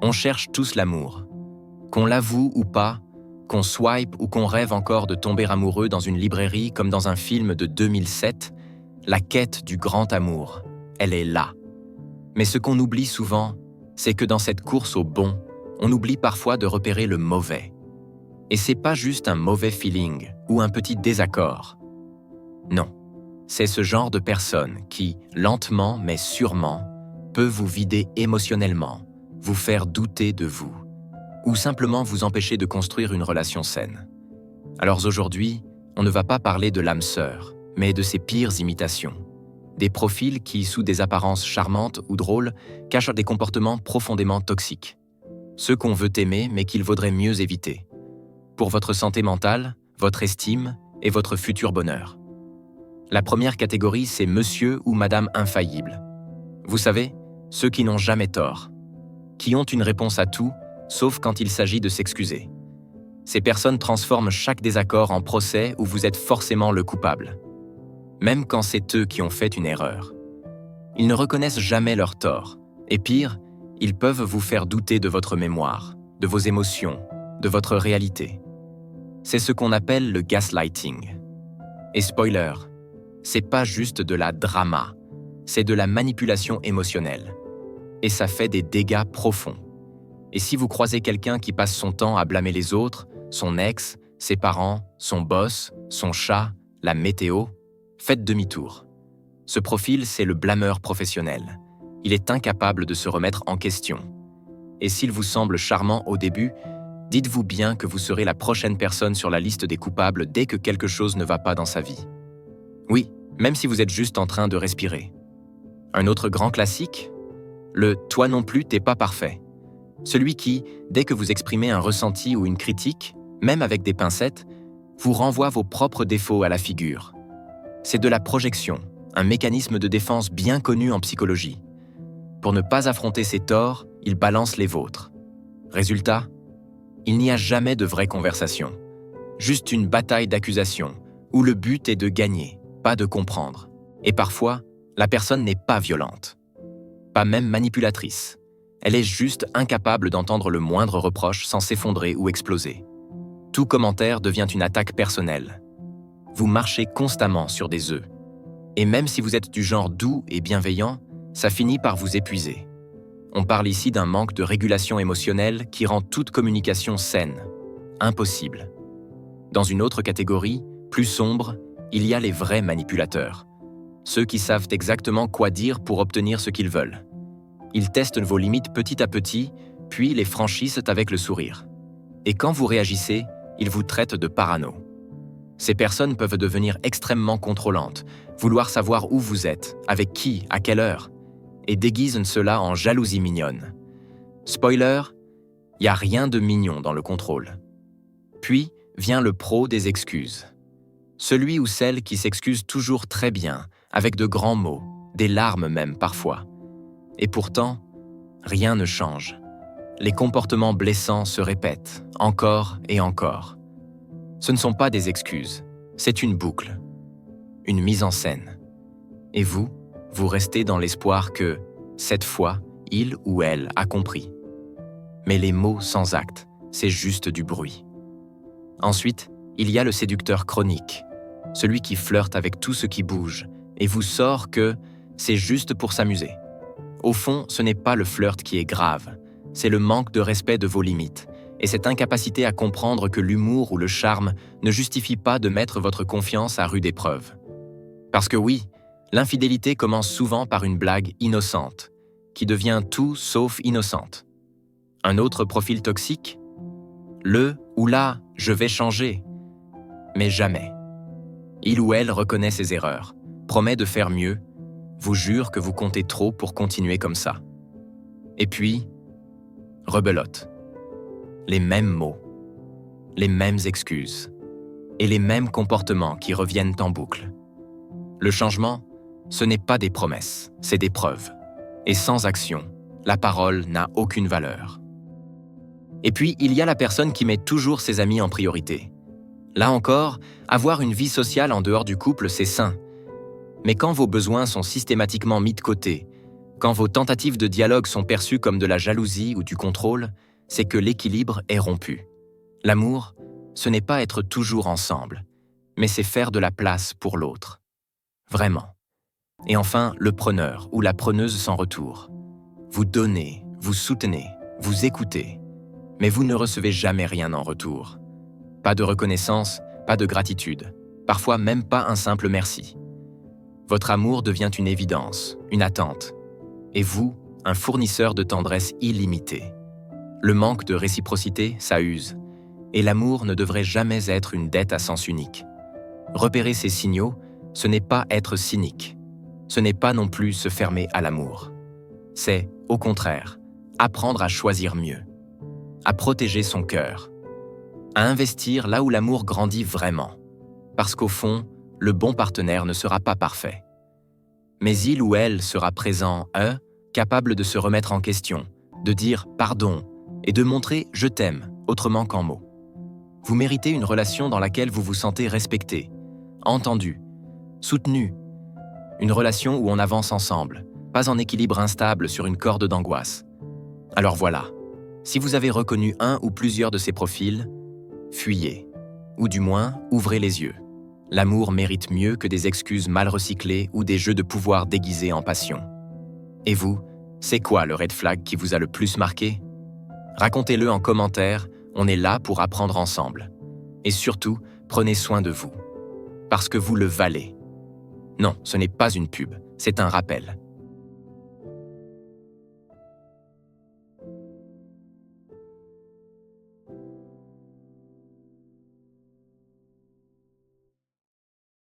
On cherche tous l'amour. Qu'on l'avoue ou pas, qu'on swipe ou qu'on rêve encore de tomber amoureux dans une librairie comme dans un film de 2007, la quête du grand amour, elle est là. Mais ce qu'on oublie souvent, c'est que dans cette course au bon, on oublie parfois de repérer le mauvais. Et c'est pas juste un mauvais feeling ou un petit désaccord. Non, c'est ce genre de personne qui, lentement mais sûrement, peut vous vider émotionnellement, vous faire douter de vous, ou simplement vous empêcher de construire une relation saine. Alors aujourd'hui, on ne va pas parler de l'âme sœur, mais de ses pires imitations. Des profils qui, sous des apparences charmantes ou drôles, cachent des comportements profondément toxiques. Ceux qu'on veut aimer, mais qu'il vaudrait mieux éviter. Pour votre santé mentale, votre estime et votre futur bonheur. La première catégorie, c'est Monsieur ou Madame Infaillible. Vous savez, ceux qui n'ont jamais tort, qui ont une réponse à tout, sauf quand il s'agit de s'excuser. Ces personnes transforment chaque désaccord en procès où vous êtes forcément le coupable. Même quand c'est eux qui ont fait une erreur. Ils ne reconnaissent jamais leur tort. Et pire, ils peuvent vous faire douter de votre mémoire, de vos émotions, de votre réalité. C'est ce qu'on appelle le gaslighting. Et spoiler, c'est pas juste de la drama, c'est de la manipulation émotionnelle. Et ça fait des dégâts profonds. Et si vous croisez quelqu'un qui passe son temps à blâmer les autres, son ex, ses parents, son boss, son chat, la météo, faites demi-tour. Ce profil, c'est le blâmeur professionnel. Il est incapable de se remettre en question. Et s'il vous semble charmant au début, dites-vous bien que vous serez la prochaine personne sur la liste des coupables dès que quelque chose ne va pas dans sa vie. Oui, même si vous êtes juste en train de respirer. Un autre grand classique, le « toi non plus, t'es pas parfait ». Celui qui, dès que vous exprimez un ressenti ou une critique, même avec des pincettes, vous renvoie vos propres défauts à la figure. C'est de la projection, un mécanisme de défense bien connu en psychologie. Pour ne pas affronter ses torts, il balance les vôtres. Résultat, il n'y a jamais de vraie conversation. Juste une bataille d'accusations, où le but est de gagner, pas de comprendre. Et parfois, la personne n'est pas violente, pas même manipulatrice. Elle est juste incapable d'entendre le moindre reproche sans s'effondrer ou exploser. Tout commentaire devient une attaque personnelle. Vous marchez constamment sur des œufs. Et même si vous êtes du genre doux et bienveillant, ça finit par vous épuiser. On parle ici d'un manque de régulation émotionnelle qui rend toute communication saine, impossible. Dans une autre catégorie, plus sombre, il y a les vrais manipulateurs. Ceux qui savent exactement quoi dire pour obtenir ce qu'ils veulent. Ils testent vos limites petit à petit, puis les franchissent avec le sourire. Et quand vous réagissez, ils vous traitent de parano. Ces personnes peuvent devenir extrêmement contrôlantes, vouloir savoir où vous êtes, avec qui, à quelle heure, et déguisent cela en jalousie mignonne. Spoiler, il n'y a rien de mignon dans le contrôle. Puis vient le pro des excuses. Celui ou celle qui s'excuse toujours très bien, avec de grands mots, des larmes même parfois. Et pourtant, rien ne change. Les comportements blessants se répètent, encore et encore. Ce ne sont pas des excuses, c'est une boucle, une mise en scène. Et vous restez dans l'espoir que, cette fois, il ou elle a compris. Mais les mots sans acte, c'est juste du bruit. Ensuite, il y a le séducteur chronique, celui qui flirte avec tout ce qui bouge et vous sort que c'est juste pour s'amuser. Au fond, ce n'est pas le flirt qui est grave, c'est le manque de respect de vos limites et cette incapacité à comprendre que l'humour ou le charme ne justifie pas de mettre votre confiance à rude épreuve. Parce que oui, l'infidélité commence souvent par une blague innocente, qui devient tout sauf innocente. Un autre profil toxique ? Le ou la « je vais changer », mais jamais. Il ou elle reconnaît ses erreurs, promet de faire mieux, vous jure que vous comptez trop pour continuer comme ça. Et puis, rebelote. Les mêmes mots, les mêmes excuses et les mêmes comportements qui reviennent en boucle. Le changement, ce n'est pas des promesses, c'est des preuves. Et sans action, la parole n'a aucune valeur. Et puis, il y a la personne qui met toujours ses amis en priorité. Là encore, avoir une vie sociale en dehors du couple, c'est sain. Mais quand vos besoins sont systématiquement mis de côté, Quand vos tentatives de dialogue sont perçues comme de la jalousie ou du contrôle, c'est que l'équilibre est rompu. L'amour, ce n'est pas être toujours ensemble, mais c'est faire de la place pour l'autre. Vraiment. Et enfin, le preneur ou la preneuse sans retour. Vous donnez, vous soutenez, vous écoutez, mais vous ne recevez jamais rien en retour. Pas de reconnaissance, pas de gratitude, parfois même pas un simple merci. Votre amour devient une évidence, une attente, et vous, un fournisseur de tendresse illimitée. Le manque de réciprocité, ça use, et l'amour ne devrait jamais être une dette à sens unique. Repérer ces signaux, ce n'est pas être cynique, ce n'est pas non plus se fermer à l'amour. C'est, au contraire, apprendre à choisir mieux, à protéger son cœur, à investir là où l'amour grandit vraiment, parce qu'au fond, le bon partenaire ne sera pas parfait. Mais il ou elle sera présent, capable de se remettre en question, de dire « pardon » et de montrer « je t'aime » autrement qu'en mots. Vous méritez une relation dans laquelle vous vous sentez respecté, entendu, soutenu. Une relation où on avance ensemble, pas en équilibre instable sur une corde d'angoisse. Alors voilà, si vous avez reconnu un ou plusieurs de ces profils, fuyez, ou du moins, ouvrez les yeux. L'amour mérite mieux que des excuses mal recyclées ou des jeux de pouvoir déguisés en passion. Et vous, c'est quoi le red flag qui vous a le plus marqué? Racontez-le en commentaire, on est là pour apprendre ensemble. Et surtout, prenez soin de vous. Parce que vous le valez. Non, ce n'est pas une pub, c'est un rappel.